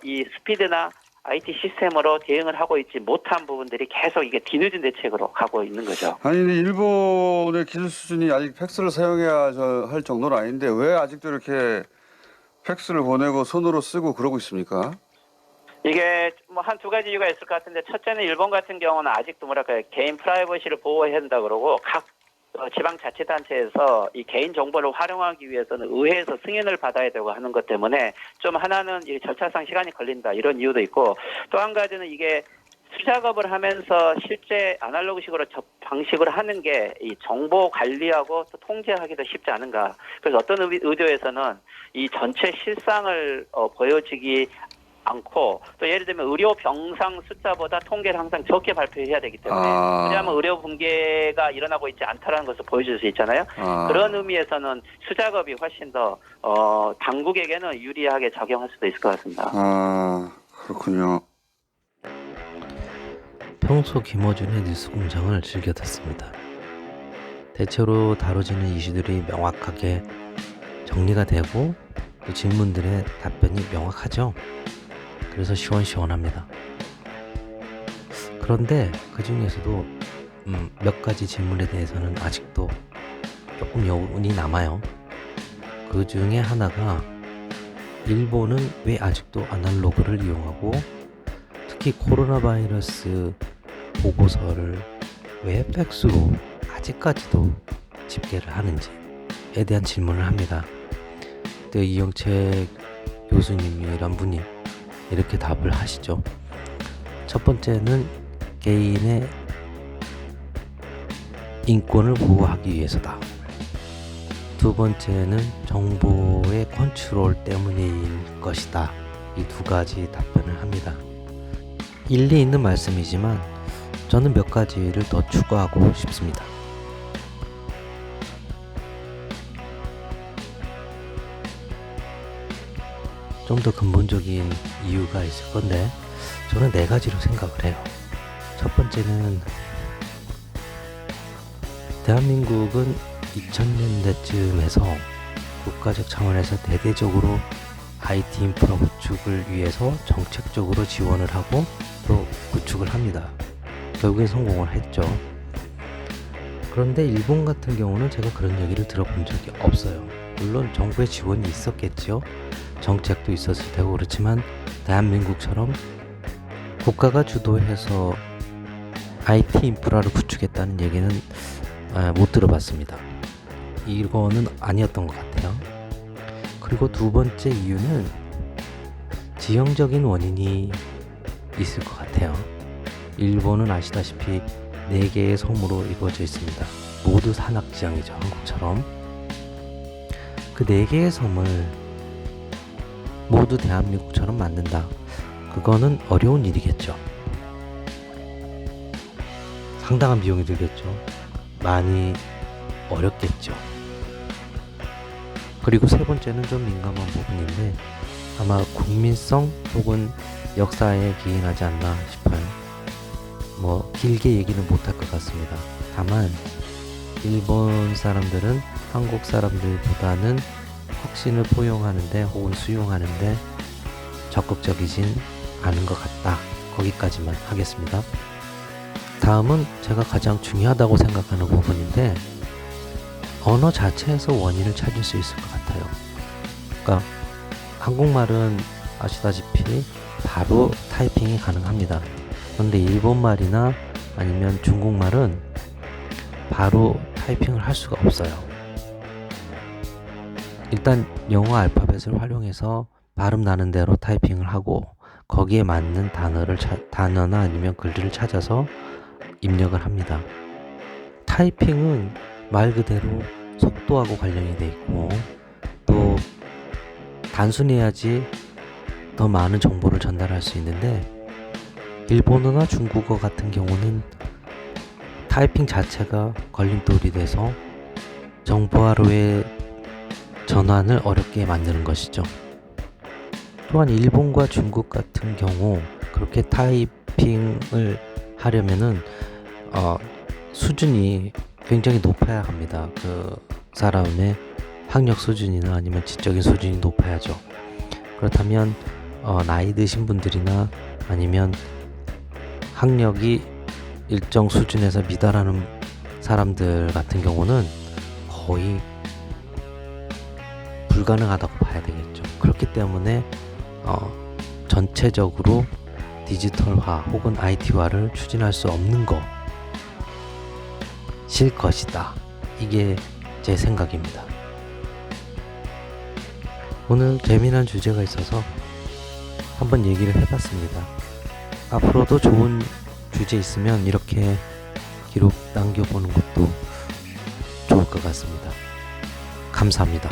이 스피드나 IT 시스템으로 대응을 하고 있지 못한 부분들이 계속 이게 뒤늦은 대책으로 가고 있는 거죠. 아니, 근데 일본의 기술 수준이 아직 팩스를 사용해야 할 정도는 아닌데 왜 아직도 이렇게 팩스를 보내고 손으로 쓰고 그러고 있습니까? 이게 뭐 한 두 가지 이유가 있을 것 같은데, 첫째는 일본 같은 경우는 아직도 뭐랄까요, 개인 프라이버시를 보호해야 된다 그러고 각 지방자치단체에서 이 개인 정보를 활용하기 위해서는 의회에서 승인을 받아야 되고 하는 것 때문에 좀 하나는 이 절차상 시간이 걸린다, 이런 이유도 있고, 또 한 가지는 이게 수작업을 하면서 실제 아날로그식으로 방식으로 하는 게 이 정보 관리하고 또 통제하기도 쉽지 않은가. 그래서 어떤 의도에서는 이 전체 실상을 보여지기 않고, 또 예를 들면 의료 병상 숫자보다 통계를 항상 적게 발표해야 되기 때문에 왜냐하면 의료 붕괴가 일어나고 있지 않다라는 것을 보여줄 수 있잖아요. 그런 의미에서는 수작업이 훨씬 더 당국에게는 유리하게 작용할 수도 있을 것 같습니다. 그렇군요. 평소 김어준의 뉴스 공장을 즐겨 듣습니다. 대체로 다뤄지는 이슈들이 명확하게 정리가 되고 또 질문들의 답변이 명확하죠. 그래서 시원시원합니다. 그런데 그 중에서도 몇 가지 질문에 대해서는 아직도 조금 여운이 남아요. 그 중에 하나가 일본은 왜 아직도 아날로그를 이용하고 특히 코로나 바이러스 보고서를 왜 팩스로 아직까지도 집계를 하는지에 대한 질문을 합니다. 그때 이영채 교수님이란 분이 이렇게 답을 하시죠. 첫 번째는 개인의 인권을 보호하기 위해서다. 두 번째는 정보의 컨트롤 때문일 것이다. 이 두 가지 답변을 합니다. 일리 있는 말씀이지만 저는 몇 가지를 더 추가하고 싶습니다. 좀 더 근본적인 이유가 있을 건데 저는 네 가지로 생각을 해요. 첫 번째는 대한민국은 2000년대쯤에서 국가적 차원에서 대대적으로 IT 인프라 구축을 위해서 정책적으로 지원을 하고 또 구축을 합니다. 결국엔 성공을 했죠. 그런데 일본 같은 경우는 제가 그런 얘기를 들어본 적이 없어요. 물론 정부의 지원이 있었겠죠. 정책도 있었을 테고 그렇지만 대한민국처럼 국가가 주도해서 IT 인프라를 구축했다는 얘기는 못 들어봤습니다. 이거는 아니었던 것 같아요. 그리고 두 번째 이유는 지형적인 원인이 있을 것 같아요. 일본은 아시다시피 4개의 섬으로 이루어져 있습니다. 모두 산악지형이죠. 한국처럼. 그 4개의 섬을 모두 대한민국처럼 만든다. 그거는 어려운 일이겠죠. 상당한 비용이 들겠죠. 많이 어렵겠죠. 그리고 세 번째는 좀 민감한 부분인데 아마 국민성 혹은 역사에 기인하지 않나 싶어요. 뭐 길게 얘기는 못할 것 같습니다. 다만 일본 사람들은 한국 사람들보다는 혁신을 포용하는데 혹은 수용하는데 적극적이진 않은 것 같다. 거기까지만 하겠습니다. 다음은 제가 가장 중요하다고 생각하는 부분인데 언어 자체에서 원인을 찾을 수 있을 것 같아요. 그러니까 한국말은 아시다시피 바로 타이핑이 가능합니다. 그런데 일본말이나 아니면 중국말은 바로 타이핑을 할 수가 없어요. 일단 영어 알파벳을 활용해서 발음 나는 대로 타이핑을 하고 거기에 맞는 단어나 아니면 글들을 찾아서 입력을 합니다. 타이핑은 말 그대로 속도하고 관련이 돼 있고 또 단순해야지 더 많은 정보를 전달할 수 있는데 일본어나 중국어 같은 경우는 타이핑 자체가 걸림돌이 돼서 정보화로의 전환을 어렵게 만드는 것이죠. 또한 일본과 중국 같은 경우 그렇게 타이핑을 하려면은 수준이 굉장히 높아야 합니다. 그 사람의 학력 수준이나 아니면 지적인 수준이 높아야죠. 그렇다면 나이 드신 분들이나 아니면 학력이 일정 수준에서 미달하는 사람들 같은 경우는 거의 불가능하다고 봐야 되겠죠. 그렇기 때문에 전체적으로 디지털화 혹은 IT화를 추진할 수 없는 것일 것이다. 이게 제 생각입니다. 오늘 재미난 주제가 있어서 한번 얘기를 해봤습니다. 앞으로도 좋은 주제 있으면 이렇게 기록 남겨보는 것도 좋을 것 같습니다. 감사합니다.